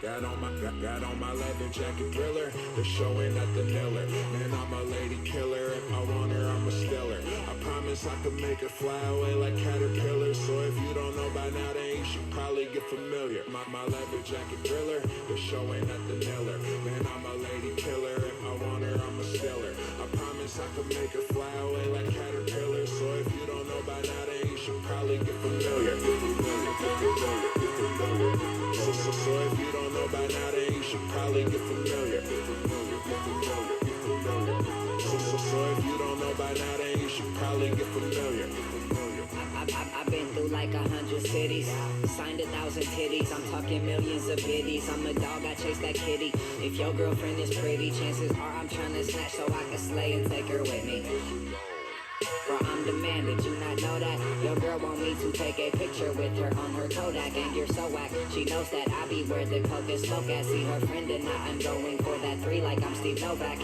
got on my leather jacket thriller. They're showing at the Miller. Man, I'm a lady killer. If I want her, I'm a stealer. I promise I could make her fly away like caterpillars. So if you don't know by now, then you should probably get familiar. My leather jacket thriller. They're showing at the Miller. Man, I'm a lady killer. If I want her, I'm a stealer. I promise I could make her fly away like caterpillars. So if you don't know by now, then you should probably get familiar. So if you don't know by now, then you should probably get familiar. So if you don't know by now, then you should probably get familiar. I've been through like 100 cities, signed 1,000 titties. I'm talking millions of biddies. I'm a dog, I chase that kitty. If your girlfriend is pretty, chances are I'm trying to snatch so I can slay and take her with me. Bro, I'm the man, did you not know that? Your girl want me to take a picture with her on her Kodak. And you're so whack, she knows that I be where the coke is smoke at. See her friend and I'm going for that 3 like I'm Steve Novak.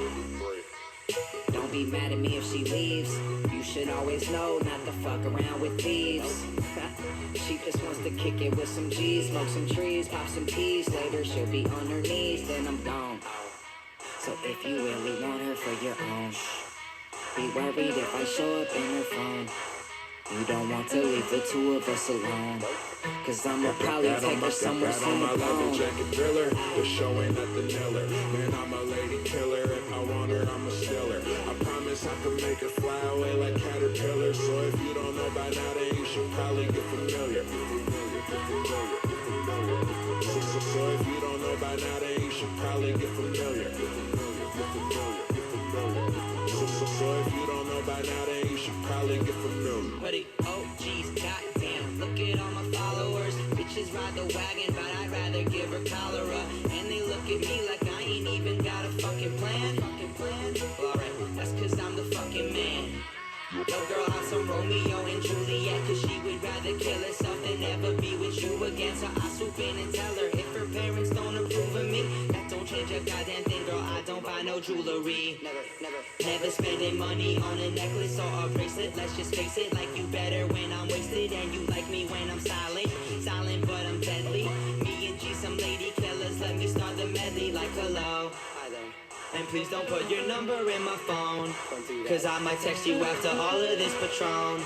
Don't be mad at me if she leaves. You should always know not to fuck around with thieves. She just wants to kick it with some G's, smoke some trees, pop some peas. Later she'll be on her knees, then I'm gone. So if you really want her for your own, be worried if I show up in her phone. You don't want to leave the two of us alone, cause I'ma probably take her somewhere soon. My leather jacket thriller, they're showing at the Miller. Man, I'm a lady killer. If I want her, I'm a stealer. I promise I could make her fly away like caterpillars. So if you don't know by now, then you should probably get familiar. So if you don't know by now, then you should probably get familiar. So if you don't know by now, then you should probably get familiar. Buddy, oh geez, goddamn, look at all my followers. Bitches ride the wagon, but I'd rather give her cholera. And they look at me like I ain't even got a fucking plan. Well, alright, that's cause I'm the fucking man. Yo girl, I'm some Romeo and Juliet, cause she would rather kill herself than ever be with you again. So I swoop in and tell her if her parents don't approve of me, that don't change a goddamn thing, girl. I don't buy no jewelry. Never spending money on a necklace or a bracelet. Let's just face it, like you better when I'm wasted, and you like me when I'm silent. Silent, but I'm deadly. Me and G, some lady killers. Let me start the medley like hello. And please don't put your number in my phone, cause I might text you after all of this Patron.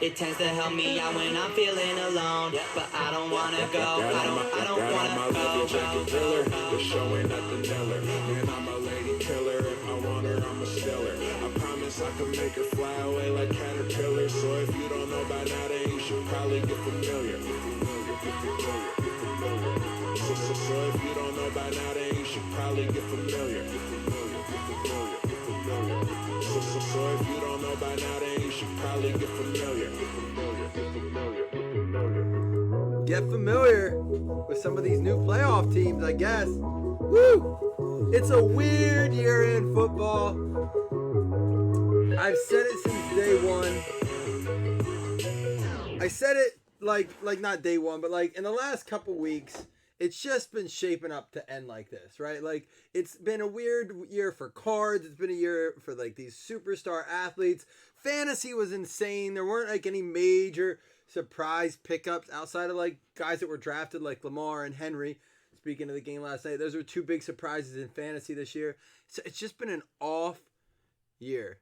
It tends to help me out when I'm feeling alone, but I don't wanna go. I don't wanna go. Jacket thriller, they're showing at the Miller. Man, I'm a lady killer. If I want her, I'm a stealer. I promise I could make her fly away like caterpillars. So if you don't know by now, then you should probably get familiar. So if you don't know by now, then you should probably get familiar. So if you don't know by now, then you should probably get familiar. Get familiar with some of these new playoff teams, I guess. Woo! It's a weird year in football. I've said it since day one. I said it like not day one, but like in the last couple weeks. It's just been shaping up to end like this, right? Like, it's been a weird year for cards. It's been a year for, like, these superstar athletes. Fantasy was insane. There weren't, like, any major surprise pickups outside of, like, guys that were drafted, like Lamar and Henry. Speaking of the game last night, those were two big surprises in fantasy this year. So it's just been an off year.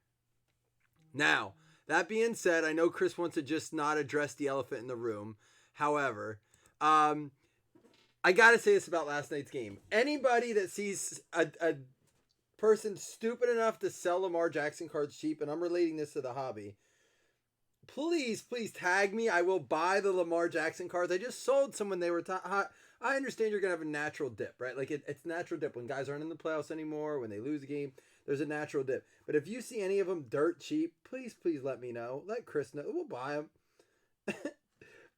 Now, that being said, I know Chris wants to just not address the elephant in the room. However, I gotta say this about last night's game. Anybody that sees a person stupid enough to sell Lamar Jackson cards cheap, and I'm relating this to the hobby, please tag me. I will buy the Lamar Jackson cards. I just sold some when they were hot. I understand you're going to have a natural dip, right? Like, it's natural dip. When guys aren't in the playoffs anymore, when they lose a game, there's a natural dip. But if you see any of them dirt cheap, please let me know. Let Chris know. We'll buy them.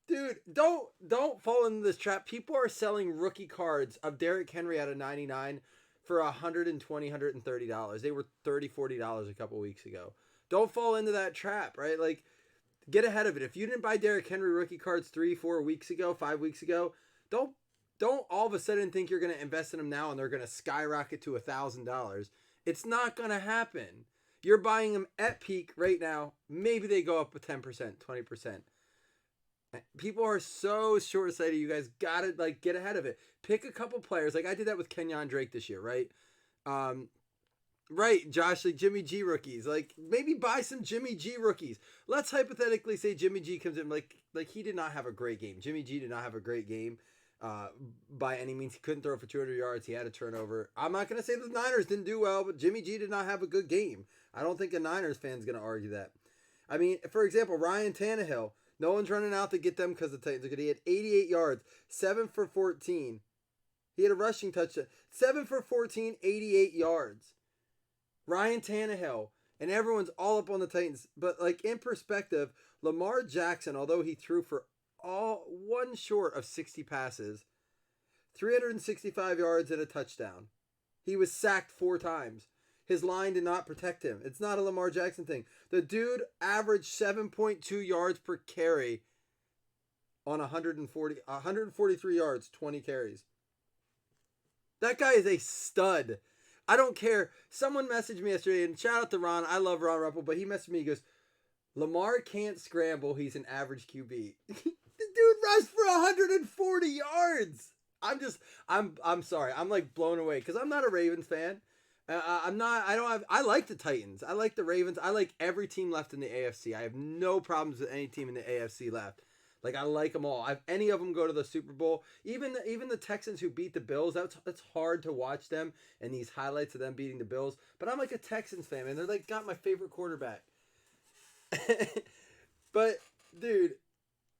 Dude, don't fall into this trap. People are selling rookie cards of Derrick Henry out of 99 for $120, $130. They were $30, $40 a couple weeks ago. Don't fall into that trap, right? Like, get ahead of it. If you didn't buy Derrick Henry rookie cards 3, 4 weeks ago, 5 weeks ago, don't all of a sudden think you're going to invest in them now and they're going to skyrocket to $1,000. It's not going to happen. You're buying them at peak right now. Maybe they go up with 10%, 20%. People are so short-sighted. You guys gotta like get ahead of it. Pick a couple players. Like I did that with Kenyon Drake this year, right? Um, right, Josh, like Jimmy G rookies. Like maybe buy some Jimmy G rookies. Let's hypothetically say Jimmy G comes in like he did not have a great game. Jimmy G did not have a great game. By any means, he couldn't throw for 200 yards. He had a turnover. I'm not going to say the Niners didn't do well, but Jimmy G did not have a good game. I don't think a Niners fan's going to argue that. I mean, for example, Ryan Tannehill. No one's running out to get them because the Titans are good. He had 88 yards, 7 for 14. He had a rushing touchdown. 7 for 14, 88 yards. Ryan Tannehill. And everyone's all up on the Titans. But, like, in perspective, Lamar Jackson, although he threw for all one short of 60 passes, 365 yards and a touchdown. He was sacked 4 times. His line did not protect him. It's not a Lamar Jackson thing. The dude averaged 7.2 yards per carry on 143 yards, 20 carries. That guy is a stud. I don't care. Someone messaged me yesterday, and shout out to Ron. I love Ron Ruppel, but he messaged me. He goes, Lamar can't scramble. He's an average QB. The dude rushed for 140 yards. I'm sorry. I'm like blown away because I'm not a Ravens fan. I like the Titans. I like the Ravens. I like every team left in the AFC. I have no problems with any team in the AFC left. Like I like them all. If any of them go to the Super Bowl, even the Texans who beat the Bills, that's hard to watch them and these highlights of them beating the Bills. But I'm like a Texans fan, and they're like got my favorite quarterback. But dude,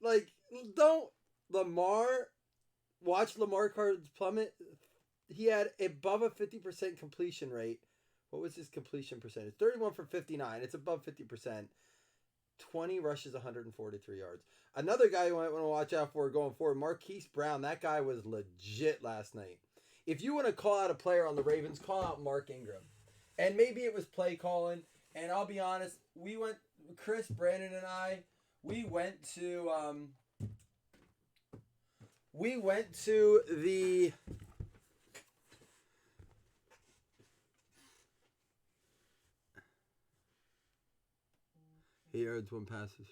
like don't watch Lamar cards plummet. He had above a 50% completion rate. What was his completion percentage? 31 for 59. It's above 50%. 20 rushes, 143 yards. Another guy you might want to watch out for going forward, Marquise Brown. That guy was legit last night. If you want to call out a player on the Ravens, call out Mark Ingram. And maybe it was play calling. And I'll be honest, Chris, Brandon, and I, we went to the 8 yards, 1 passes.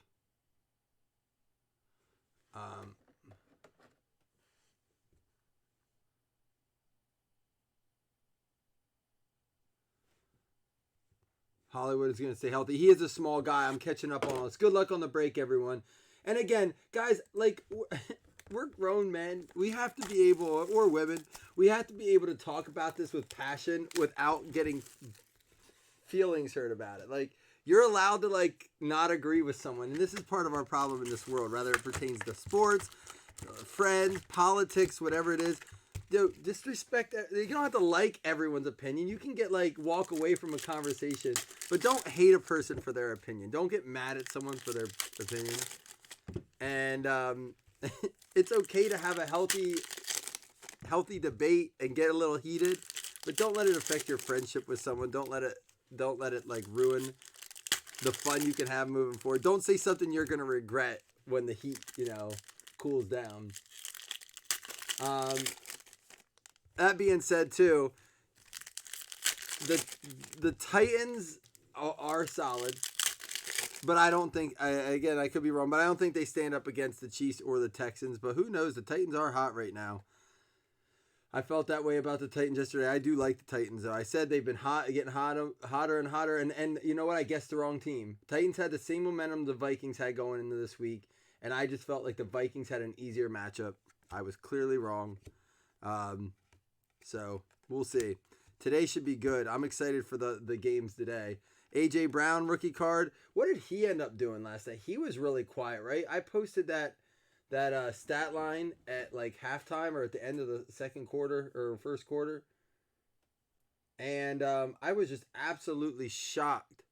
Hollywood is going to stay healthy. He is a small guy. I'm catching up on all this. Good luck on the break, everyone. And again, guys, like, we're grown men. We have to be able, or women, we have to be able to talk about this with passion without getting feelings hurt about it. Like, you're allowed to, like, not agree with someone. And this is part of our problem in this world, whether it pertains to sports, friends, politics, whatever it is. Dude, disrespect. You don't have to like everyone's opinion. You can walk away from a conversation, but don't hate a person for their opinion. Don't get mad at someone for their opinion. And it's okay to have a healthy debate and get a little heated, but don't let it affect your friendship with someone. Don't let it like ruin the fun you can have moving forward. Don't say something you're gonna regret when the heat, cools down. That being said, too, the Titans are solid, but I don't think, I could be wrong, but I don't think they stand up against the Chiefs or the Texans. But who knows? The Titans are hot right now. I felt that way about the Titans yesterday. I do like the Titans, though. I said they've been getting hotter and hotter, and you know what? I guessed the wrong team. Titans had the same momentum the Vikings had going into this week, and I just felt like the Vikings had an easier matchup. I was clearly wrong. So we'll see. Today should be good. I'm excited for the games today. A.J. Brown, rookie card. What did he end up doing last night? He was really quiet, right? I posted that stat line at like halftime or at the end of the second quarter or first quarter. And I was just absolutely shocked.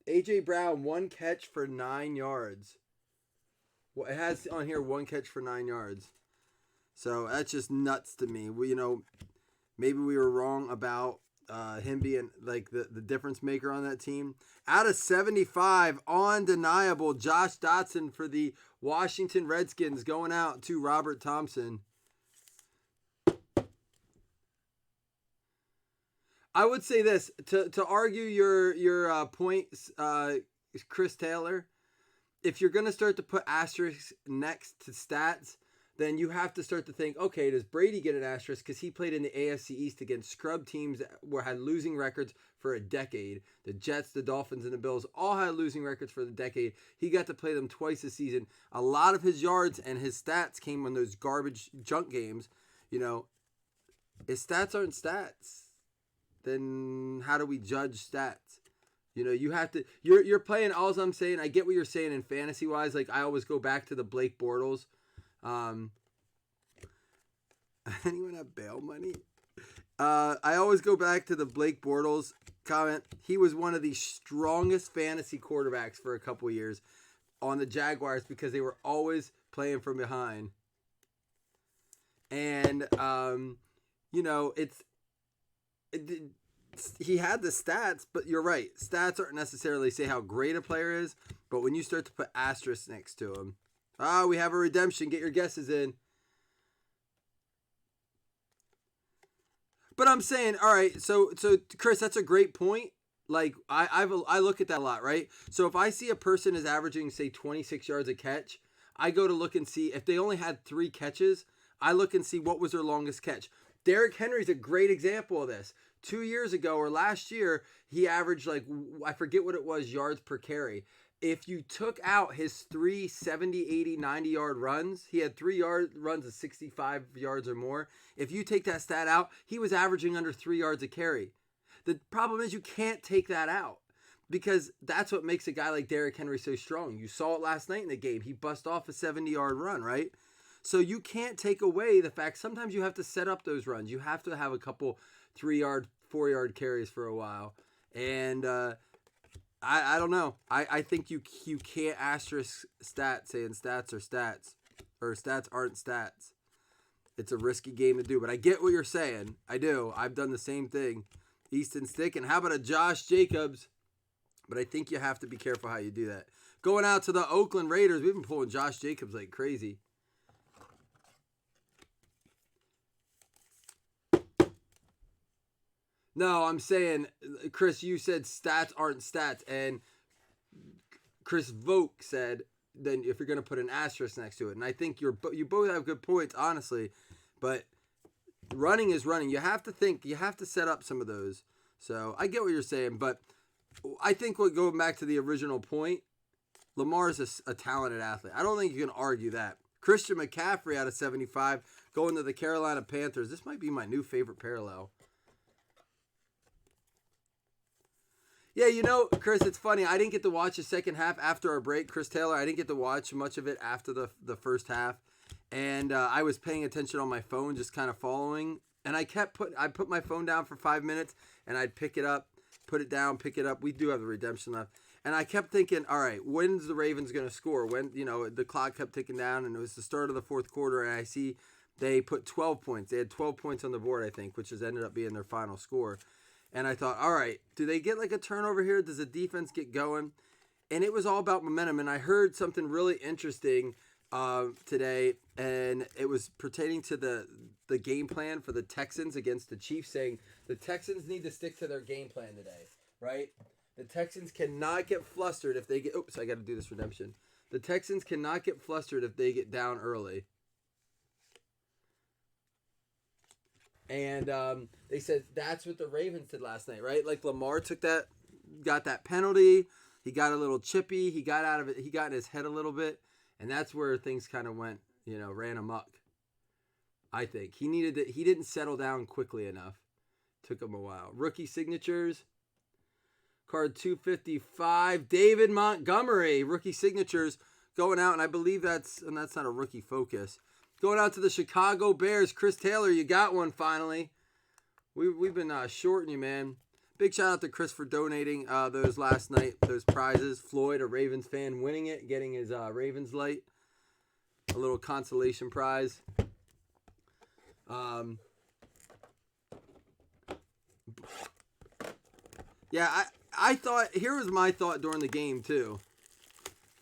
A.J. Brown, 1 catch for 9 yards. Well, it has on here 1 catch for 9 yards. So that's just nuts to me. Maybe we were wrong about him being like the difference maker on that team. Out of 75, undeniable Josh Dotson for the Washington Redskins going out to Robert Thompson. I would say this to argue your point, Chris Taylor. If you're gonna start to put asterisks next to stats, then you have to start to think, okay, does Brady get an asterisk because he played in the AFC East against scrub teams that had losing records for a decade? The Jets, the Dolphins, and the Bills all had losing records for the decade. He got to play them twice this season. A lot of his yards and his stats came on those garbage junk games. You know, if stats aren't stats, then how do we judge stats? You know, you have to. You're playing. All I'm saying, I get what you're saying in fantasy wise. Like I always go back to the Blake Bortles. Anyone have bail money? I always go back to the Blake Bortles comment. He was one of the strongest fantasy quarterbacks for a couple years on the Jaguars because they were always playing from behind. And you know, he had the stats, but you're right. Stats aren't necessarily say how great a player is, but when you start to put asterisks next to him, we have a redemption. Get your guesses in. But I'm saying, all right, so Chris, that's a great point. Like I look at that a lot, right? So if I see a person is averaging say 26 yards a catch, I go to look and see if they only had 3 catches. I look and see what was their longest catch. Derrick Henry's a great example of this. 2 years ago or last year, he averaged like, I forget what it was, yards per carry. If you took out his 3 70, 80, 90-yard runs, he had 3 runs of 65 yards or more. If you take that stat out, he was averaging under 3 yards a carry. The problem is you can't take that out because that's what makes a guy like Derrick Henry so strong. You saw it last night in the game. He bust off a 70-yard run, right? So you can't take away the fact sometimes you have to set up those runs. You have to have a couple 3-yard, 4-yard carries for a while. And I don't know. I think you can't asterisk stats saying stats are stats or stats aren't stats. It's a risky game to do, but I get what you're saying. I do. I've done the same thing. Easton Stick, and how about a Josh Jacobs? But I think you have to be careful how you do that. Going out to the Oakland Raiders, we've been pulling Josh Jacobs like crazy. No, I'm saying, Chris, you said stats aren't stats, and Chris Vogt said then if you're going to put an asterisk next to it. And I think you both have good points, honestly, but running is running. You have to think, you have to set up some of those. So I get what you're saying, but I think going back to the original point, Lamar's a talented athlete. I don't think you can argue that. Christian McCaffrey out of 75 going to the Carolina Panthers. This might be my new favorite parallel. Yeah, you know, Chris, it's funny. I didn't get to watch the second half after our break. Chris Taylor, I didn't get to watch much of it after the first half. And I was paying attention on my phone, just kind of following. And I put my phone down for 5 minutes, and I'd pick it up, put it down, pick it up. We do have the redemption left. And I kept thinking, all right, when's the Ravens going to score? When, you know, the clock kept ticking down, and it was the start of the fourth quarter, and I see they put 12 points. They had 12 points on the board, I think, which has ended up being their final score. And I thought, all right, do they get like a turnover here? Does the defense get going? And it was all about momentum. And I heard something really interesting today, and it was pertaining to the game plan for the Texans against the Chiefs, saying the Texans need to stick to their game plan today, right? The Texans cannot get flustered if they get... Oops, I got to do this redemption. The Texans cannot get flustered if they get down early. And they said that's what the Ravens did last night, right? Like Lamar got that penalty. He got a little chippy. He got out of it. He got in his head a little bit. And that's where things kind of went, ran amok. I think. He didn't settle down quickly enough. Took him a while. Rookie signatures. Card 255. David Montgomery. Rookie signatures going out. And I believe that's not a rookie focus. Going out to the Chicago Bears. Chris Taylor, you got one finally. We've been shorting you, man. Big shout out to Chris for donating those last night, those prizes. Floyd, a Ravens fan, winning it, getting his Ravens light. A little consolation prize. Yeah, I thought, here was my thought during the game too.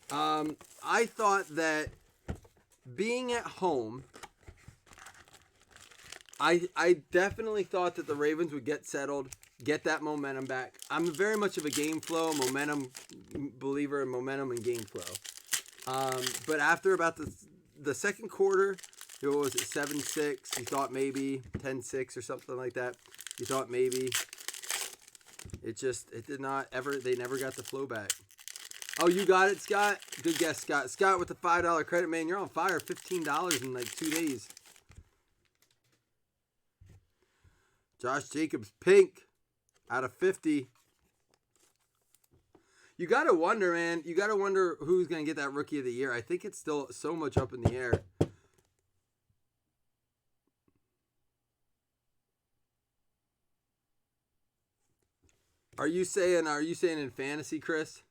I thought that being at home, I definitely thought that the Ravens would get settled. get that momentum back. I'm very much of a game flow, momentum believer in momentum and game flow. But after about the second quarter, what was it, 7-6? You thought maybe 10-6 or something like that. You thought maybe. It did not ever, they never got the flow back. Oh, you got it, Scott? Good guess, Scott. Scott with the $5 credit, man. You're on fire. $15 in like 2 days. Josh Jacobs, pink, out of 50. You got to wonder, man. You got to wonder who's going to get that Rookie of the Year. I think it's still so much up in the air. Are you saying in fantasy, Chris?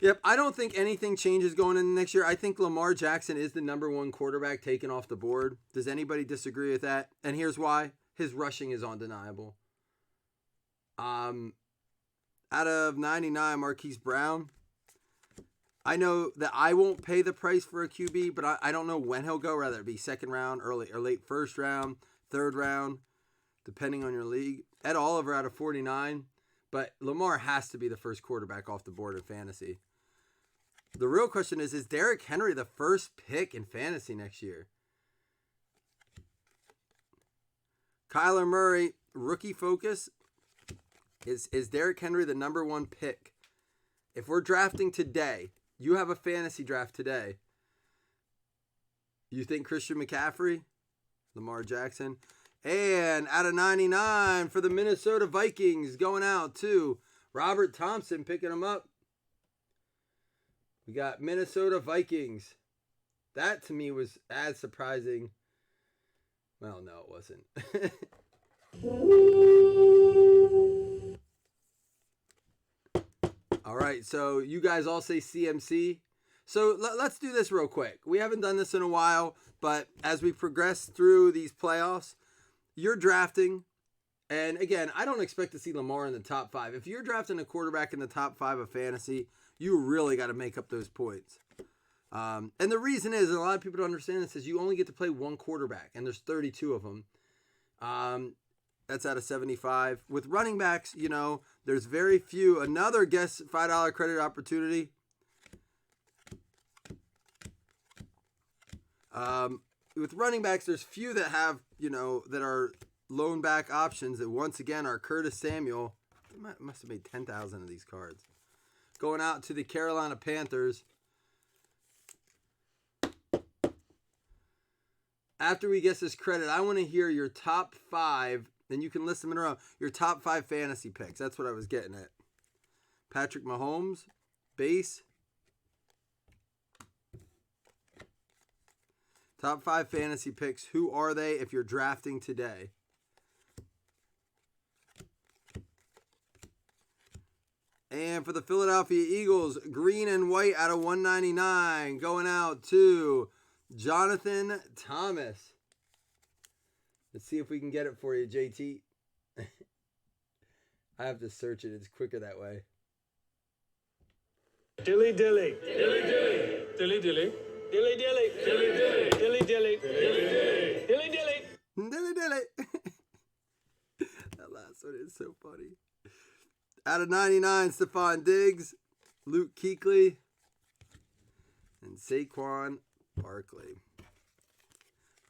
Yep, I don't think anything changes going into next year. I think Lamar Jackson is the #1 quarterback taken off the board. Does anybody disagree with that? And here's why. His rushing is undeniable. Out of 99, Marquise Brown. I know that I won't pay the price for a QB, but I don't know when he'll go, whether it be second round, early or late first round, third round, depending on your league. Ed Oliver out of 49, but Lamar has to be the first quarterback off the board in fantasy. The real question is Derrick Henry the first pick in fantasy next year? Kyler Murray, rookie focus. Is Derrick Henry the #1 pick? If we're drafting today, you have a fantasy draft today. You think Christian McCaffrey, Lamar Jackson, and out of 99 for the Minnesota Vikings going out to Robert Thompson picking them up. We got Minnesota Vikings. That to me was as surprising. Well, no, it wasn't. All right, so you guys all say CMC. So let's do this real quick. We haven't done this in a while, but as we progress through these playoffs, you're drafting. And again, I don't expect to see Lamar in the top 5. If you're drafting a quarterback in the top 5 of fantasy, you really got to make up those points. And the reason is, and a lot of people don't understand this, is you only get to play one quarterback, and there's 32 of them. That's out of 75. With running backs, there's very few. Another guess $5 credit opportunity. With running backs, there's few that have, that are loan back options that once again are Curtis Samuel. Must have made 10,000 of these cards. Going out to the Carolina Panthers. After we guess this credit, I want to hear your top 5, and you can list them in a row. Your top 5 fantasy picks. That's what I was getting at. Patrick Mahomes, base. Top 5 fantasy picks. Who are they if you're drafting today? And for the Philadelphia Eagles, green and white out of 199. Going out to Jonathan Thomas. Let's see if we can get it for you, JT. I have to search it. It's quicker that way. Dilly dilly. Dilly dilly. Dilly dilly. Dilly dilly. Dilly dilly. Dilly dilly. Dilly dilly. Dilly dilly. Dilly dilly. That last one is so funny. Out of 99, Stephon Diggs, Luke Kuechly, and Saquon Barkley.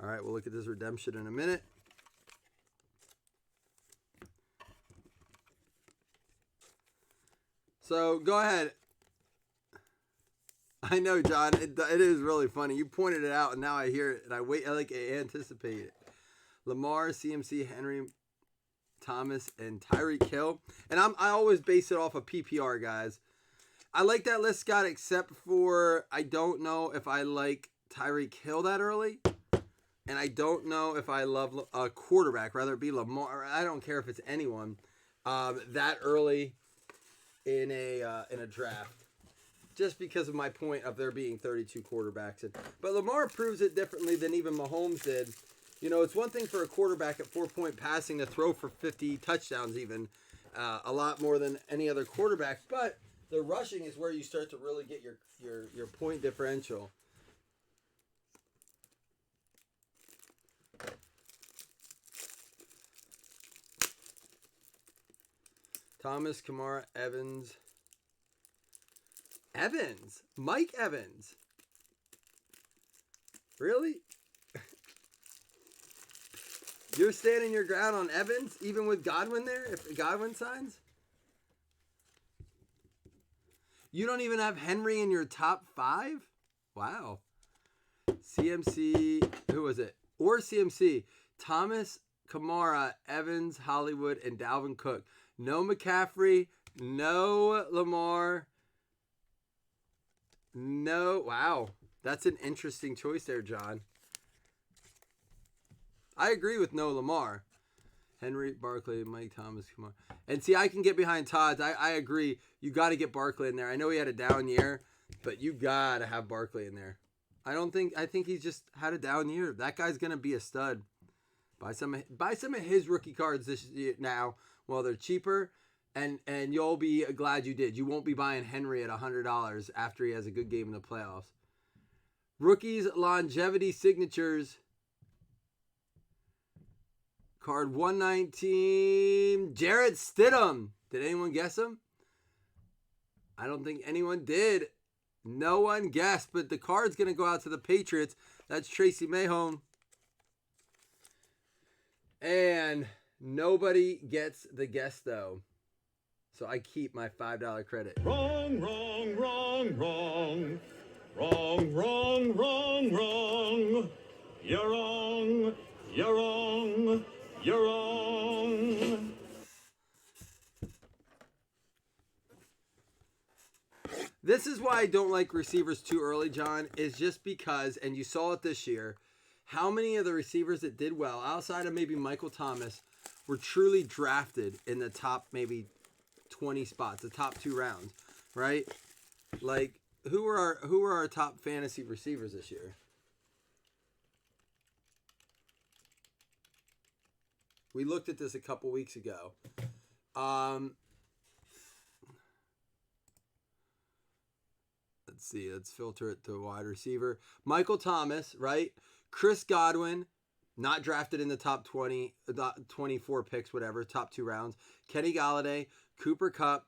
All right, we'll look at this redemption in a minute. So go ahead. I know, John. It is really funny. You pointed it out, and now I hear it, and I anticipate it. Lamar, CMC, Henry, Thomas, and Tyreek Hill. And I always base it off of PPR, guys. I like that list, Scott, except for I don't know if I like Tyreek Hill that early. And I don't know if I love a quarterback, whether it be Lamar. I don't care if it's anyone that early in a draft. Just because of my point of there being 32 quarterbacks. But Lamar proves it differently than even Mahomes did. It's one thing for a quarterback at 4-point passing to throw for 50 touchdowns even. A lot more than any other quarterback. But the rushing is where you start to really get your point differential. Thomas, Kamara, Evans. Evans? Mike Evans? Really? You're standing your ground on Evans, even with Godwin there, if Godwin signs? You don't even have Henry in your top 5? Wow. CMC, who was it? Or CMC, Thomas, Kamara, Evans, Hollywood, and Dalvin Cook. No McCaffrey, no Lamar, no, wow. That's an interesting choice there, John. I agree with no Lamar. Henry, Barkley, Mike Thomas, Kamara. And see, I can get behind Todd's. I agree. You got to get Barkley in there. I know he had a down year, but you got to have Barkley in there. I think he's just had a down year. That guy's going to be a stud. Buy some of his rookie cards this year now while they're cheaper, and you'll be glad you did. You won't be buying Henry at $100 after he has a good game in the playoffs. Rookies, longevity signatures. Card 119, Jarrett Stidham. Did anyone guess him? I don't think anyone did. No one guessed, but the card's going to go out to the Patriots. That's Tracy Mahone. And nobody gets the guess, though. So I keep my $5 credit. Wrong, wrong, wrong, wrong. Wrong, wrong, wrong, wrong. You're wrong. You're wrong. You're wrong. This is why I don't like receivers too early, John, is just because, and you saw it this year, how many of the receivers that did well, outside of maybe Michael Thomas, were truly drafted in the top maybe 20 spots, the top 2 rounds, right? Like, who were our top fantasy receivers this year? We looked at this a couple weeks ago. Let's see. Let's filter it to wide receiver. Michael Thomas, right? Chris Godwin, not drafted in the top 20, 24 picks, whatever, top 2 rounds. Kenny Galladay, Cooper Kupp,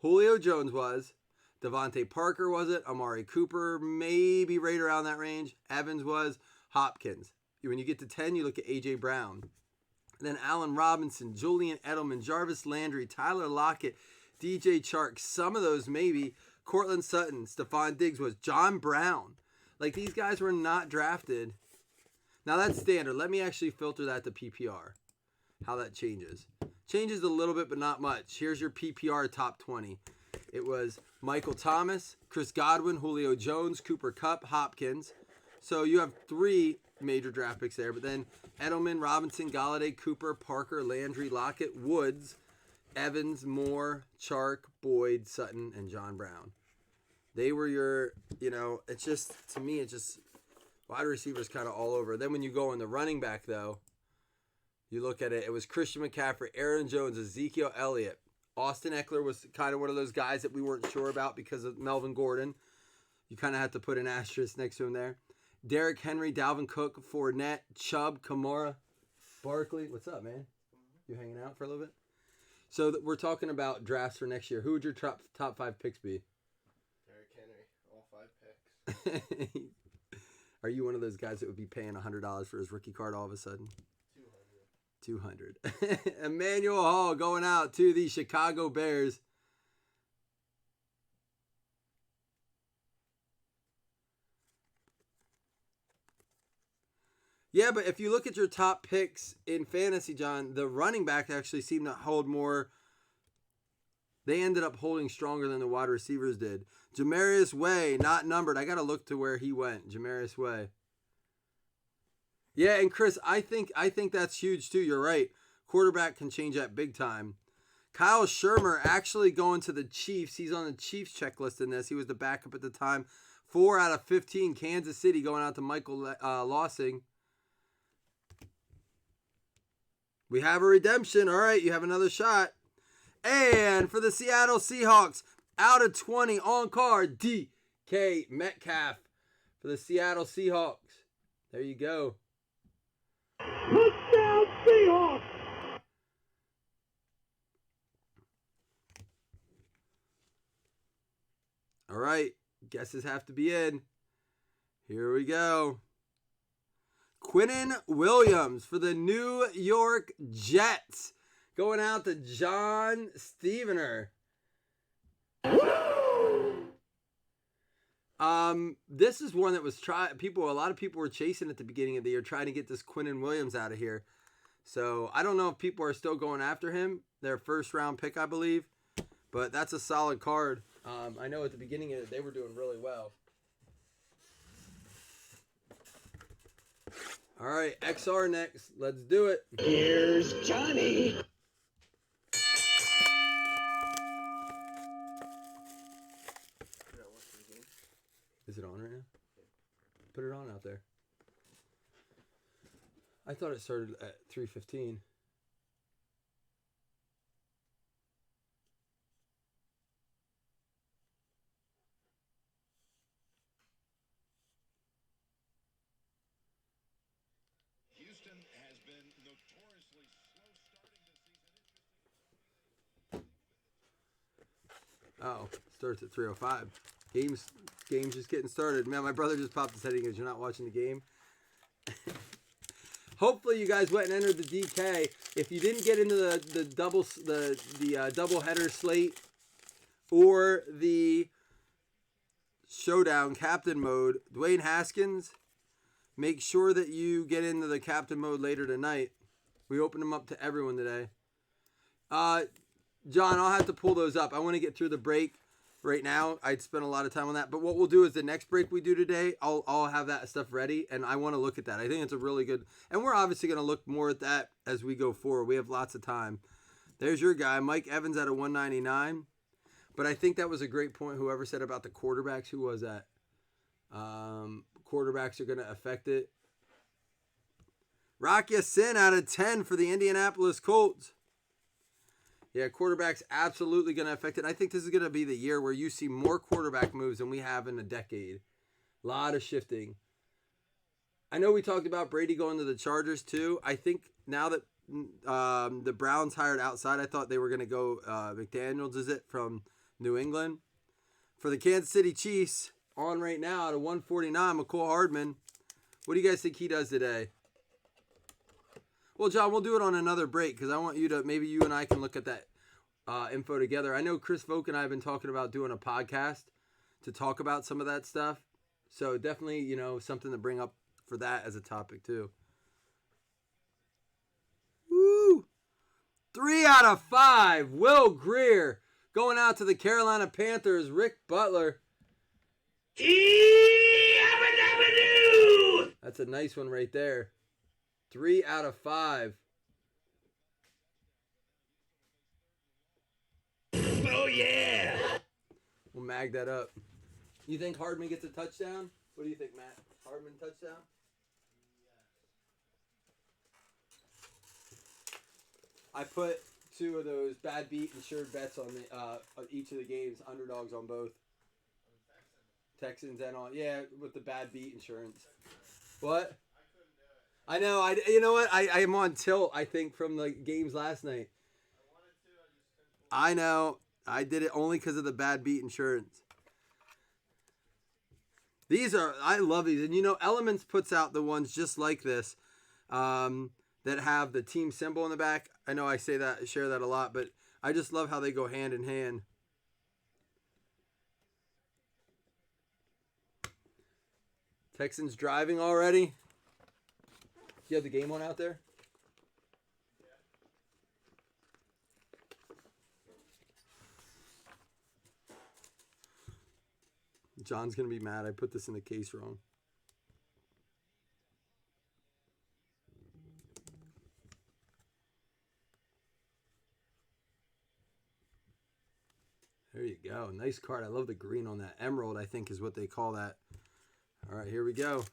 Julio Jones was. Devontae Parker was it. Amari Cooper, maybe right around that range. Evans was. Hopkins. When you get to 10, you look at A.J. Brown. Then Allen Robinson, Julian Edelman, Jarvis Landry, Tyler Lockett, DJ Chark. Some of those maybe. Cortland Sutton, Stephon Diggs was. John Brown. Like, these guys were not drafted. Now, that's standard. Let me actually filter that to PPR. How that changes. Changes a little bit, but not much. Here's your PPR top 20. It was Michael Thomas, Chris Godwin, Julio Jones, Cooper Kupp, Hopkins. So you have 3 major draft picks there. But then Edelman, Robinson, Galladay, Cooper, Parker, Landry, Lockett, Woods, Evans, Moore, Chark, Boyd, Sutton, and John Brown. They were your, it's just, to me, it's just wide receivers kind of all over. Then when you go in the running back, though, you look at it, it was Christian McCaffrey, Aaron Jones, Ezekiel Elliott. Austin Eckler was kind of one of those guys that we weren't sure about because of Melvin Gordon. You kind of had to put an asterisk next to him there. Derrick Henry, Dalvin Cook, Fournette, Chubb, Kamara, Barkley. What's up, man? You hanging out for a little bit? So we're talking about drafts for next year. Who would your top 5 picks be? Derrick Henry, all 5 picks. Are you one of those guys that would be paying $100 for his rookie card all of a sudden? 200. Emmanuel Hall going out to the Chicago Bears. Yeah, but if you look at your top picks in fantasy, John, the running back actually seemed to hold more. They ended up holding stronger than the wide receivers did. Jamarius Way, not numbered. I got to look to where he went. Jamarius Way. Yeah, and Chris, I think that's huge too. You're right. Quarterback can change that big time. Kyle Shermer actually going to the Chiefs. He's on the Chiefs checklist in this. He was the backup at the time. 4 out of 15. Kansas City going out to Michael Lossing. We have a redemption. All right, you have another shot. And for the Seattle Seahawks, out of 20 on card, DK Metcalf for the Seattle Seahawks. There you go. Touchdown Seahawks! All right. Guesses have to be in. Here we go. Quinnen Williams for the New York Jets. Going out to John Stevener. This is one that was a lot of people were chasing at the beginning of the year, trying to get this Quinnen Williams out of here. So I don't know if people are still going after him. Their first round pick, I believe. But that's a solid card. I know at the beginning of it, they were doing really well. All right, XR next. Let's do it. Here's Johnny. Is it on right now? Put it on out there. I thought it started at 3:15. Houston has been notoriously slow starting this season. Oh, starts at 3:05. Game's just getting started. Man, my brother just popped his head and goes, "You're not watching the game?" Hopefully you guys went and entered the DK. If you didn't get into the double header slate or the showdown captain mode, Dwayne Haskins, make sure that you get into the captain mode later tonight. We opened them up to everyone today. John, I'll have to pull those up. I want to get through the break right now. I'd spent a lot of time on that. But what we'll do is the next break we do today, I'll have that stuff ready, and I want to look at that. I think it's a really good... And we're obviously going to look more at that as we go forward. We have lots of time. There's your guy, Mike Evans at a 199. But I think that was a great point, whoever said about the quarterbacks. Who was that? Quarterbacks are going to affect it. Rock Ya-Sin out of 10 for the Indianapolis Colts. Yeah, quarterback's absolutely going to affect it. I think this is going to be the year where you see more quarterback moves than we have in a decade. A lot of shifting. I know we talked about Brady going to the Chargers too. I think now that the Browns hired outside, I thought they were going to go McDaniels, is it, from New England. For the Kansas City Chiefs, on right now at a 149, McCole Hardman. What do you guys think he does today? Well, John, we'll do it on another break because I want you to, maybe you and I can look at that info together. I know Chris Volk and I have been talking about doing a podcast to talk about some of that stuff. So definitely, something to bring up for that as a topic too. Woo! 3 out of 5. Will Greer going out to the Carolina Panthers. Rick Butler. That's a nice one right there. 3 out of 5. Oh, yeah. We'll mag that up. You think Hardman gets a touchdown? What do you think, Matt? Hardman touchdown? I put 2 of those bad beat insured bets on each of the games, underdogs on both. Texans and on, yeah, with the bad beat insurance. What? I know. You know what? I am on tilt, I think, from the games last night. I know. I did it only because of the bad beat insurance. I love these. And Elements puts out the ones just like this that have the team symbol in the back. I know I share that a lot, but I just love how they go hand in hand. Texans driving already. You have the game on out there? John's going to be mad. I put this in the case wrong. There you go. Nice card. I love the green on that. Emerald, I think, is what they call that. All right, here we go.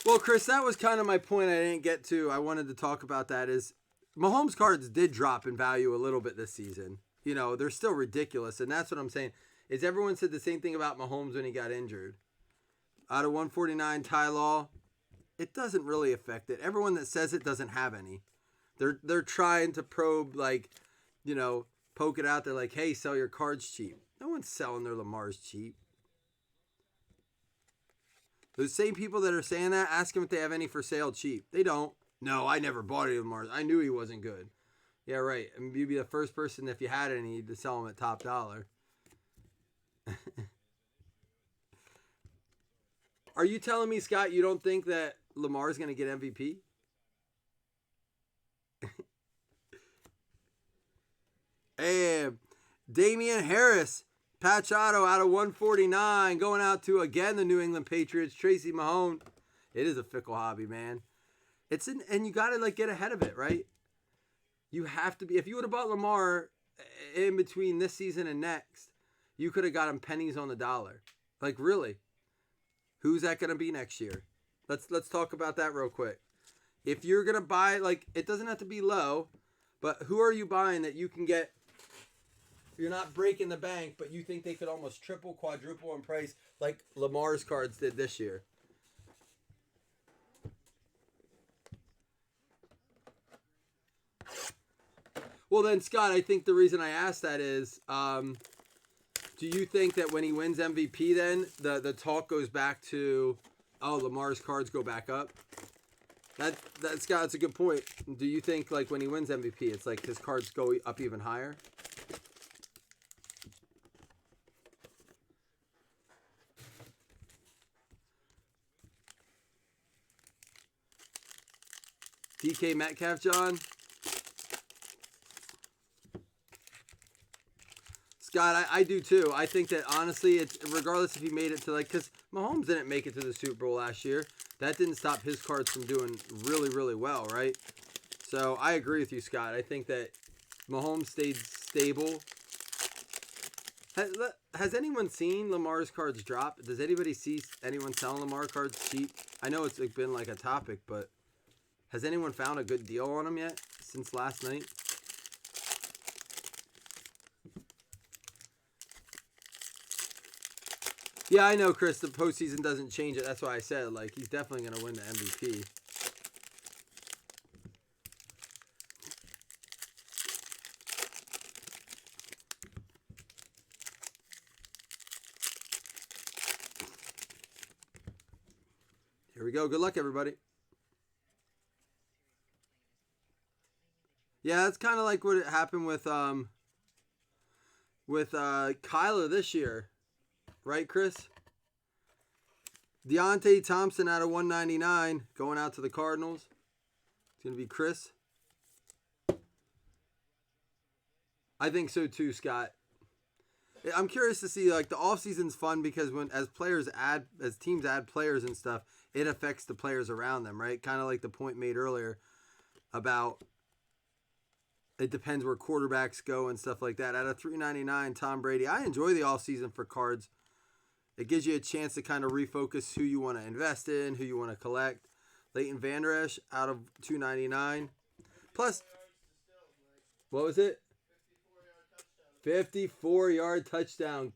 Well, Chris, that was kind of my point I didn't get to. I wanted to talk about that is Mahomes cards did drop in value a little bit this season. They're still ridiculous, and that's what I'm saying. Is everyone said the same thing about Mahomes when he got injured? Out of 149, Ty Law, it doesn't really affect it. Everyone that says it doesn't have any. They're trying to probe, poke it out there like, hey, sell your cards cheap. No one's selling their Lamars cheap. Those same people that are saying that, ask them if they have any for sale cheap. They don't. No, I never bought any Lamars. I knew he wasn't good. Yeah, right. I mean, you'd be the first person, if you had any, to sell them at top dollar. Are you telling me, Scott, you don't think that Lamar's going to get MVP? And Damian Harris, patch auto out of 149, going out to, again, the New England Patriots, Tracy Mahone. It is a fickle hobby, man. And you got to, like, get ahead of it, right? You have to be. If you would have bought Lamar in between this season and next, you could have got him pennies on the dollar. Like, really? Who's that going to be next year? Let's talk about that real quick. If you're going to buy, like, it doesn't have to be low, but who are you buying that you can get? You're not breaking the bank, but you think they could almost triple, quadruple in price like Lamar's cards did this year. Well, then, Scott, I think the reason I asked that is, do you think that when he wins MVP, then the talk goes back to, oh, Lamar's cards go back up? That Scott, that's a good point. Do you think, like, when he wins MVP, it's like his cards go up even higher? DK Metcalf, John? Scott, I do too. I think that, honestly, it's regardless if he made it to, like, because Mahomes didn't make it to the Super Bowl last year. That didn't stop his cards from doing really, really well, right? So I agree with you, Scott. I think that Mahomes stayed stable. Has anyone seen Lamar's cards drop? Does anybody see anyone selling Lamar cards cheap? I know it's been like a topic, but has anyone found a good deal on them yet since last night? Yeah, I know, Chris. The postseason doesn't change it. That's why I said, like, he's definitely going to win the MVP. Here we go. Good luck, everybody. Yeah, that's kind of like what happened with Kyler this year. Right, Chris? Deontay Thompson out of 199 going out to the Cardinals. It's going to be Chris. I think so too, Scott. I'm curious to see, like, the offseason's fun because as teams add players and stuff, it affects the players around them, right? Kind of like the point made earlier about it depends where quarterbacks go and stuff like that. Out of 399, Tom Brady. I enjoy the offseason for cards. It gives you a chance to kind of refocus who you want to invest in, who you want to collect. Leighton Vander Esch out of 299. Plus, what was it? 54-yard touchdown.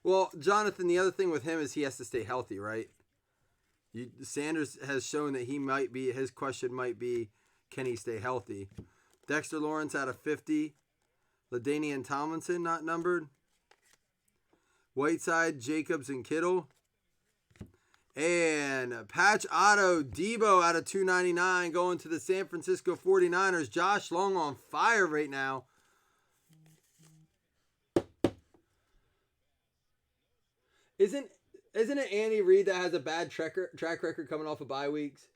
Well, Jonathan, the other thing with him is he has to stay healthy, right? Sanders has shown that his question might be, can he stay healthy? Dexter Lawrence out of 50. LaDainian Tomlinson not numbered. Whiteside, Jacobs, and Kittle. And patch auto, Debo out of 299 going to the San Francisco 49ers. Josh Long on fire right now. Isn't it Andy Reid that has a bad track record coming off of bye weeks?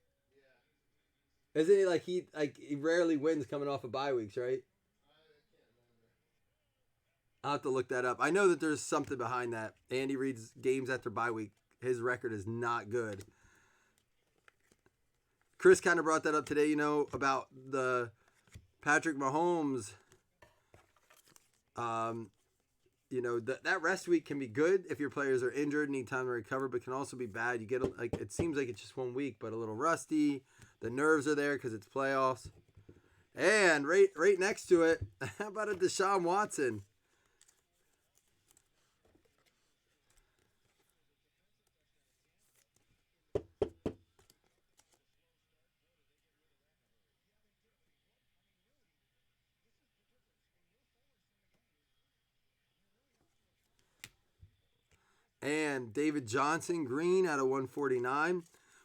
Yeah. Isn't it like he rarely wins coming off of bye weeks, right? I'll have to look that up. I know that there's something behind that. Andy Reid's games after bye week, his record is not good. Chris kind of brought that up today, about the Patrick Mahomes. That rest week can be good if your players are injured, need time to recover, but can also be bad. You get it seems like it's just 1 week, but a little rusty. The nerves are there because it's playoffs. And right next to it, how about a Deshaun Watson? And David Johnson, green out of 149.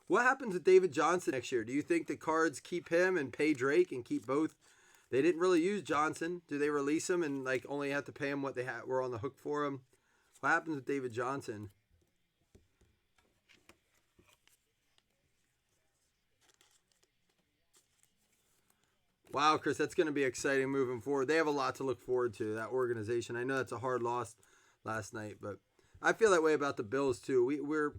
What happens with David Johnson next year? Do you think the Cards keep him and pay Drake and keep both? They didn't really use Johnson. Do they release him and like only have to pay him what they were on the hook for him? What happens with David Johnson? Wow, Chris, that's going to be exciting moving forward. They have a lot to look forward to, that organization. I know that's a hard loss last night, but I feel that way about the Bills too.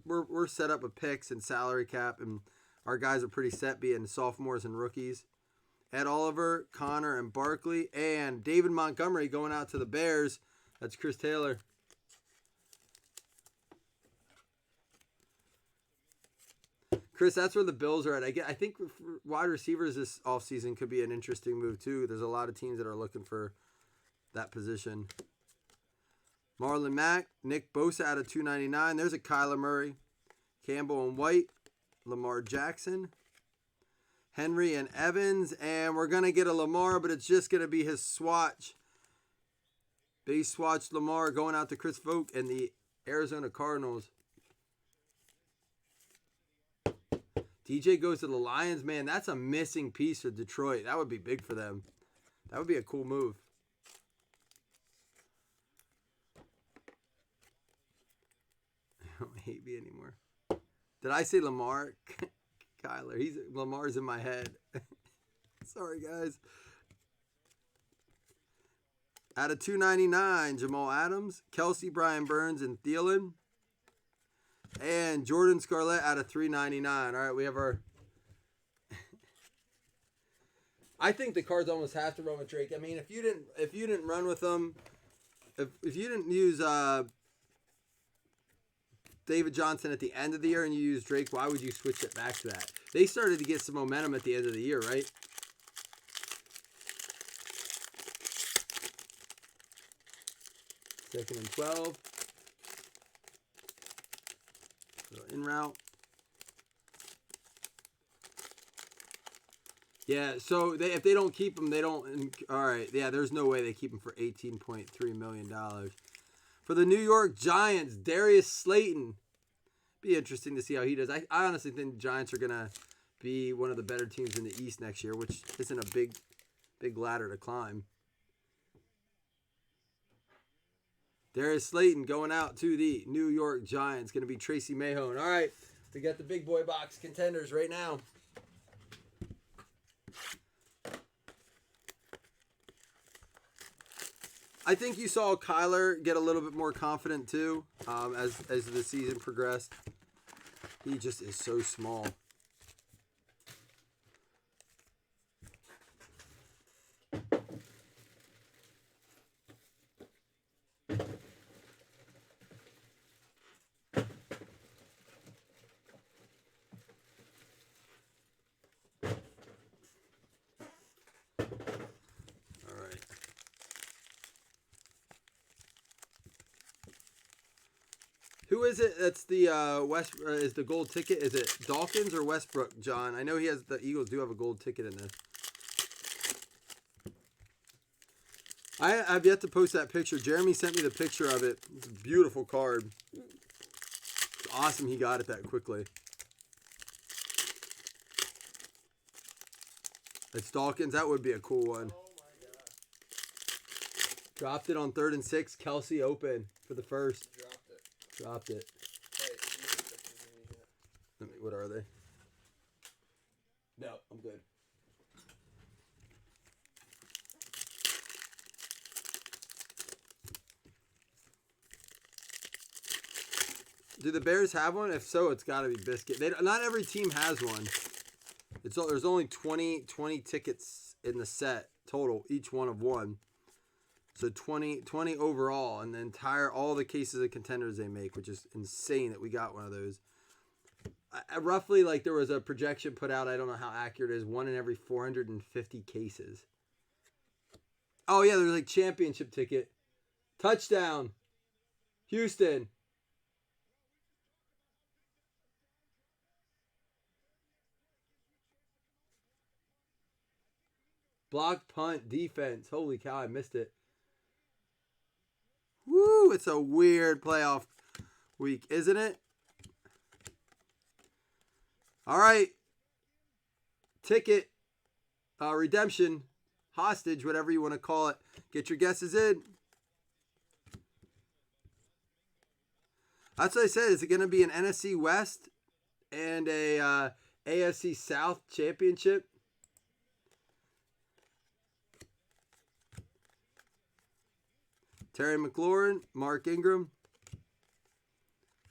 We're set up with picks and salary cap, and our guys are pretty set being sophomores and rookies. Ed Oliver, Connor, and Barkley, and David Montgomery going out to the Bears. That's Chris Taylor. Chris, that's where the Bills are at. I think wide receivers this offseason could be an interesting move too. There's a lot of teams that are looking for that position. Marlon Mack, Nick Bosa out of 299. There's a Kyler Murray. Campbell and White. Lamar Jackson. Henry and Evans. And we're going to get a Lamar, but it's just going to be his swatch. Base swatch Lamar going out to Chris Vogt and the Arizona Cardinals. DJ goes to the Lions. Man, that's a missing piece for Detroit. That would be big for them. That would be a cool move. Don't hate me anymore. Did I say Lamar? Kyler. Lamar's in my head. Sorry, guys. Out of 299, Jamal Adams, Kelsey, Brian Burns, and Thielen. And Jordan Scarlett out of 399. All right, we have our... I think the Cards almost have to run with Drake. I mean, if you didn't run with them, if you didn't use David Johnson at the end of the year and you use Drake, why would you switch it back to that? They started to get some momentum at the end of the year, right? Second and 12. In route. Yeah, so if they don't keep him, they don't... All right, yeah, there's no way they keep him for $18.3 million. For the New York Giants, Darius Slayton. Be interesting to see how he does. I honestly think the Giants are going to be one of the better teams in the East next year, which isn't a big ladder to climb. Darius Slayton going out to the New York Giants. Going to be Tracy Mahone. All right, we got the big boy box contenders right now. I think you saw Kyler get a little bit more confident too as the season progressed. He just is so small. Who is it? That's the is the gold ticket? Is it Dawkins or Westbrook, John? I know the Eagles do have a gold ticket in this. I've yet to post that picture. Jeremy sent me the picture of it. It's a beautiful card. It's awesome he got it that quickly. It's Dawkins. That would be a cool one. Dropped it on 3rd and 6. Kelsey open for the first. Dropped it. What are they? No, I'm good. Do the Bears have one? If so, it's got to be Biscuit. Not every team has one. There's only 20 tickets in the set total, each one of one. So 20 overall, and all the cases of contenders they make, which is insane that we got one of those. Roughly, like there was a projection put out, I don't know how accurate it is, 1 in every 450 cases. Oh yeah, there's like championship ticket. Touchdown. Houston. Block, punt, defense. Holy cow, I missed it. Woo, it's a weird playoff week, isn't it? All right. Ticket, redemption, hostage, whatever you want to call it. Get your guesses in. That's what I said. Is it going to be an NFC West and a AFC South championship? Terry McLaurin, Mark Ingram.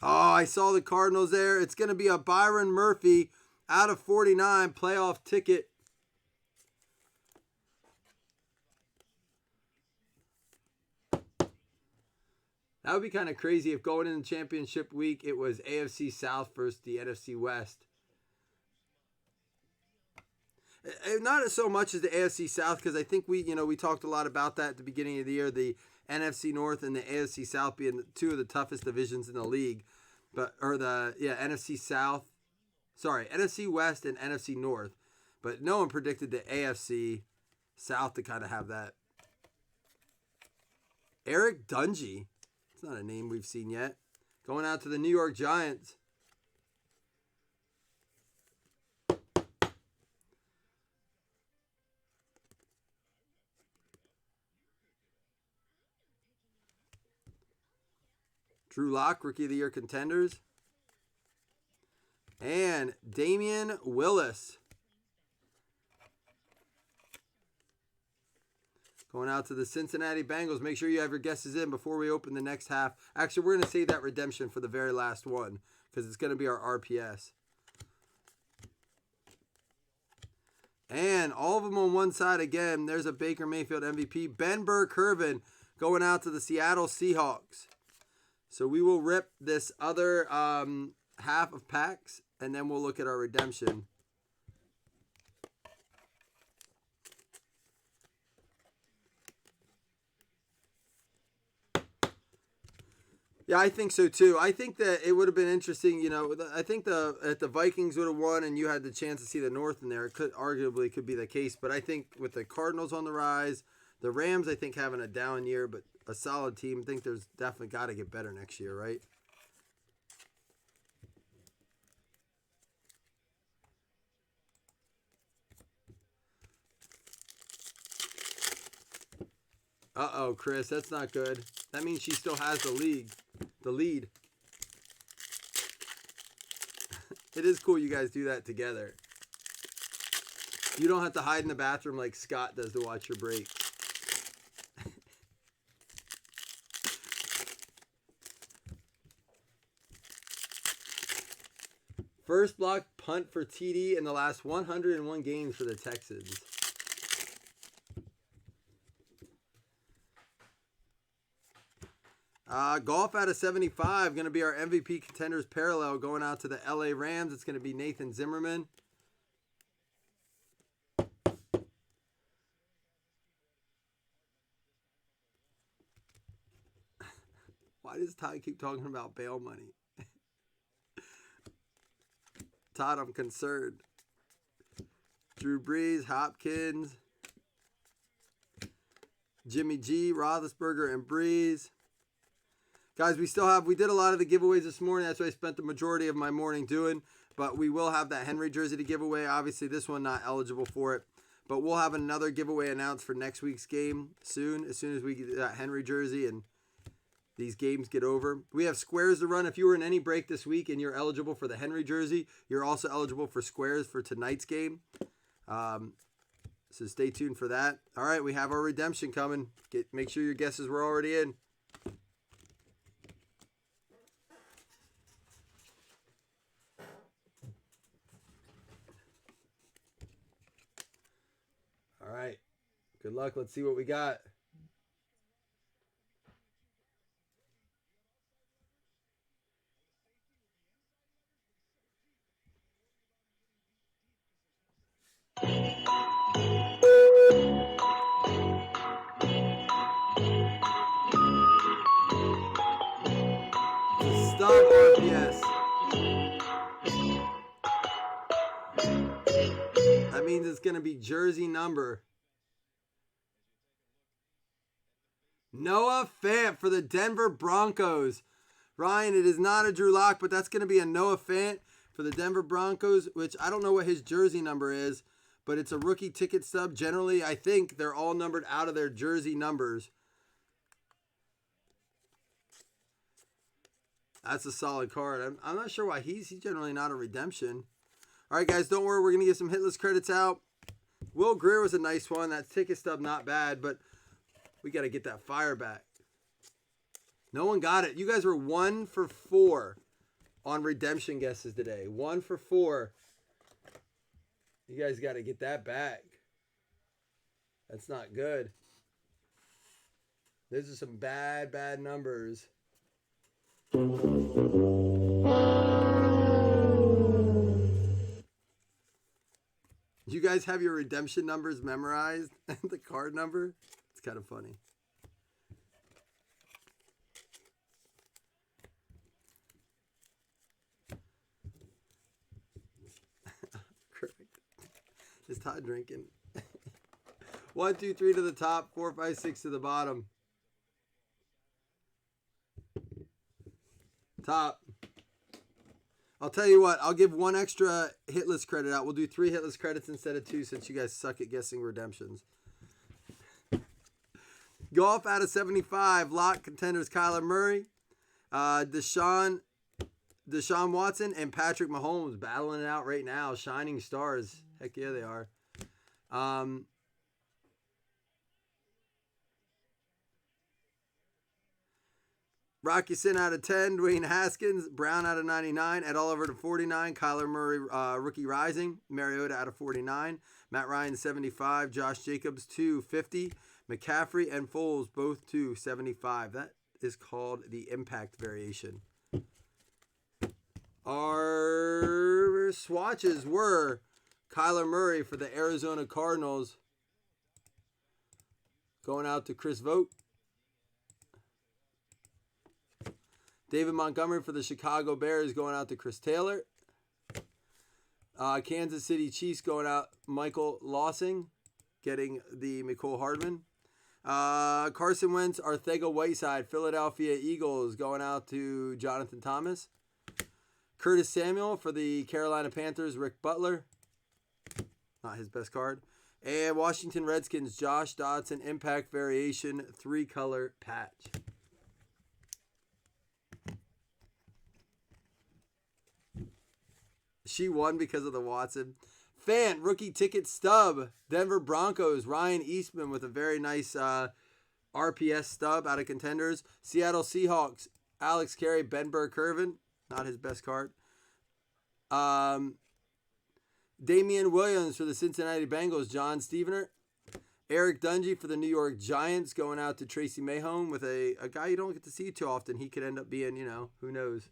Oh, I saw the Cardinals there. It's going to be a Byron Murphy out of 49 playoff ticket. That would be kind of crazy if going in the championship week it was AFC South versus the NFC West. Not so much as the AFC South, because I think we talked a lot about that at the beginning of the year. The NFC North and the AFC South being two of the toughest divisions in the league, NFC South, NFC West and NFC North, but no one predicted the AFC South to kind of have that. Eric Dungy, it's not a name we've seen yet, going out to the New York Giants. Drew Lock, Rookie of the Year contenders. And Damian Willis. Going out to the Cincinnati Bengals. Make sure you have your guesses in before we open the next half. Actually, we're going to save that redemption for the very last one, because it's going to be our RPS. And all of them on one side again. There's a Baker Mayfield MVP. Ben Burke-Hervin going out to the Seattle Seahawks. So we will rip this other half of packs, and then we'll look at our redemption. Yeah, I think so too. I think that it would have been interesting. I think if the Vikings would have won and you had the chance to see the North in there, it could be the case. But I think with the Cardinals on the rise, the Rams, I think, having a down year, but a solid team. I think there's definitely got to get better next year, right? Uh-oh, Chris, that's not good. That means she still has the lead. It is cool you guys do that together. You don't have to hide in the bathroom like Scott does to watch your breaks. First block punt for TD in the last 101 games for the Texans. Golf out of 75, going to be our MVP contenders parallel going out to the LA Rams. It's going to be Nathan Zimmerman. Why does Todd keep talking about bail money? Todd, I'm concerned. Drew Brees, Hopkins, Jimmy G, Roethlisberger, and Brees. Guys, we did a lot of the giveaways this morning. That's what I spent the majority of my morning doing. But we will have that Henry jersey to give away. Obviously, this one not eligible for it. But we'll have another giveaway announced for next week's game soon. As soon as we get that Henry jersey and these games get over. We have squares to run. If you were in any break this week and you're eligible for the Henry jersey, you're also eligible for squares for tonight's game. So stay tuned for that. All right, we have our redemption coming. Make sure your guesses were already in. All right. Good luck. Let's see what we got. Stop RPS. That means it's going to be jersey number. Noah Fant for the Denver Broncos. Ryan, it is not a Drew Lock, but that's going to be a Noah Fant for the Denver Broncos, which I don't know what his jersey number is, but it's a rookie ticket stub. Generally, I think they're all numbered out of their jersey numbers. That's a solid card. I'm not sure why he's generally not a redemption. All right, guys, don't worry. We're going to get some hitless credits out. Will Greer was a nice one. That ticket stub, not bad, but we got to get that fire back. No one got it. You guys were 1 for 4 on redemption guesses today. 1 for 4. You guys got to get that back. That's not good. Those are some bad numbers. You guys have your redemption numbers memorized? The card number? It's kind of funny. Correct. Is Todd drinking? 1, 2, 3 to the top, 4, 5, 6 to the bottom. Top. I'll tell you what, I'll give 1 extra hitless credit out. We'll do 3 hitless credits instead of 2 since you guys suck at guessing redemptions. Golf out of 75. Lock contenders Kyler Murray, Deshaun Watson, and Patrick Mahomes battling it out right now. Shining stars. Heck yeah, they are. Rocky Sin out of 10, Dwayne Haskins, Brown out of 99, Ed Oliver to 49, Kyler Murray rookie rising, Mariota out of 49, Matt Ryan 75, Josh Jacobs 250, McCaffrey and Foles both 275. That is called the impact variation. Our swatches were Kyler Murray for the Arizona Cardinals going out to Chris Vogt. David Montgomery for the Chicago Bears going out to Chris Taylor. Kansas City Chiefs going out Michael Lossing, getting the McCole Hardman. Carson Wentz, Arthega Whiteside, Philadelphia Eagles going out to Jonathan Thomas. Curtis Samuel for the Carolina Panthers, Rick Butler. Not his best card. And Washington Redskins, Josh Dotson, impact variation, 3-color patch. She won because of the Watson. Fan, rookie ticket stub. Denver Broncos, Ryan Eastman with a very nice RPS stub out of contenders. Seattle Seahawks, Alex Carey, Ben Burr-Kirvin. Not his best card. Damian Williams for the Cincinnati Bengals, John Stevener. Eric Dungy for the New York Giants going out to Tracy Mahone with a guy you don't get to see too often. He could end up being, who knows.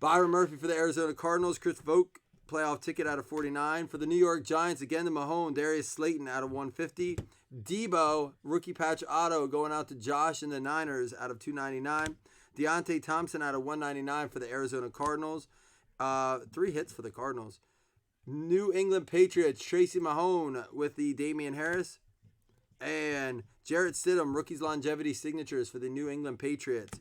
Byron Murphy for the Arizona Cardinals. Chris Vogt, playoff ticket out of 49. For the New York Giants, again the Mahone. Darius Slayton out of 150. Debo, rookie patch auto going out to Josh and the Niners out of 299. Deontay Thompson out of 199 for the Arizona Cardinals. 3 hits for the Cardinals. New England Patriots, Tracy Mahone with the Damian Harris. And Jarrett Stidham, rookies longevity signatures for the New England Patriots.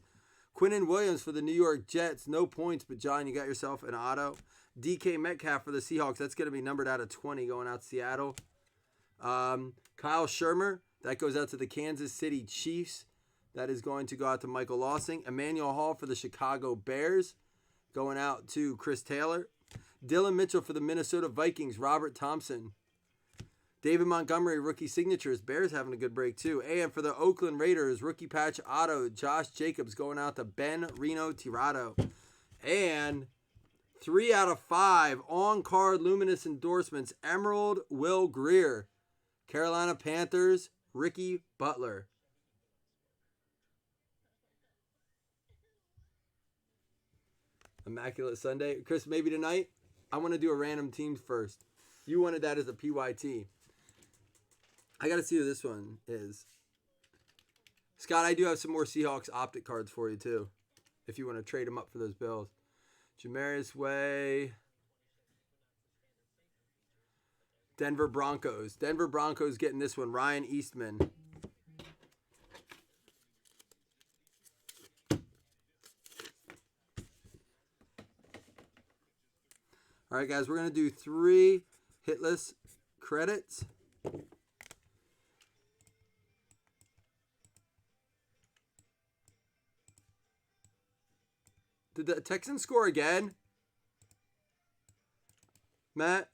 Quinnen Williams for the New York Jets. No points, but John, you got yourself an auto. DK Metcalf for the Seahawks. That's going to be numbered out of 20 going out to Seattle. Kyle Shermer. That goes out to the Kansas City Chiefs. That is going to go out to Michael Lossing. Emmanuel Hall for the Chicago Bears. Going out to Chris Taylor. Dylan Mitchell for the Minnesota Vikings. Robert Thompson. David Montgomery, rookie signatures. Bears having a good break too. And for the Oakland Raiders, rookie patch auto, Josh Jacobs going out to Ben Reno Tirado. And 3 out of 5 on-card luminous endorsements. Emerald Will Greer. Carolina Panthers, Ricky Butler. Immaculate Sunday. Chris, maybe tonight, I want to do a random team first. You wanted that as a PYT. I got to see who this one is. Scott, I do have some more Seahawks optic cards for you, too. If you want to trade them up for those Bills. Jamarius Way. Denver Broncos. Denver Broncos getting this one. Ryan Eastman. All right, guys, we're going to do 3 hitless credits. Did the Texans score again? Matt?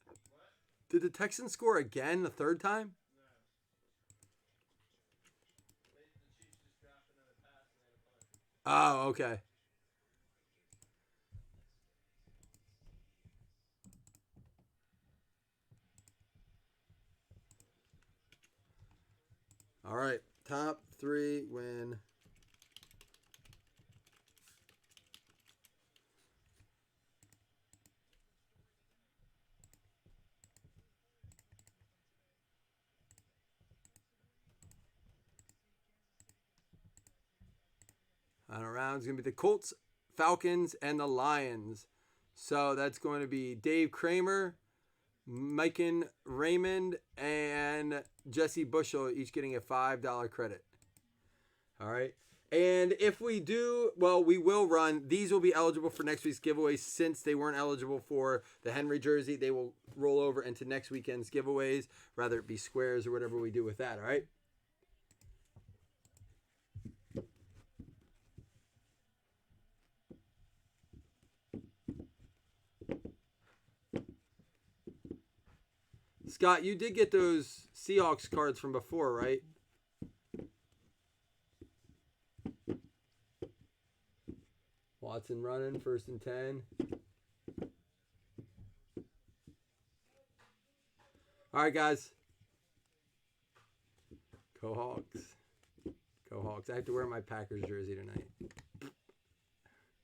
Did the Texans score again the 3rd time? Oh, okay. All right, top 3 win. Final round is going to be the Colts, Falcons, and the Lions. So that's going to be Dave Kramer, Miken Raymond, and Jesse Bushel each getting a $5 credit. All right. And if we do, well, we will run. These will be eligible for next week's giveaway since they weren't eligible for the Henry jersey. They will roll over into next weekend's giveaways, rather it be squares or whatever we do with that. All right. Scott, you did get those Seahawks cards from before, right? Watson running, 1st and 10. All right, guys. Go Hawks. Go Hawks. I have to wear my Packers jersey tonight.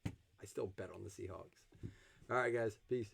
I still bet on the Seahawks. All right, guys. Peace.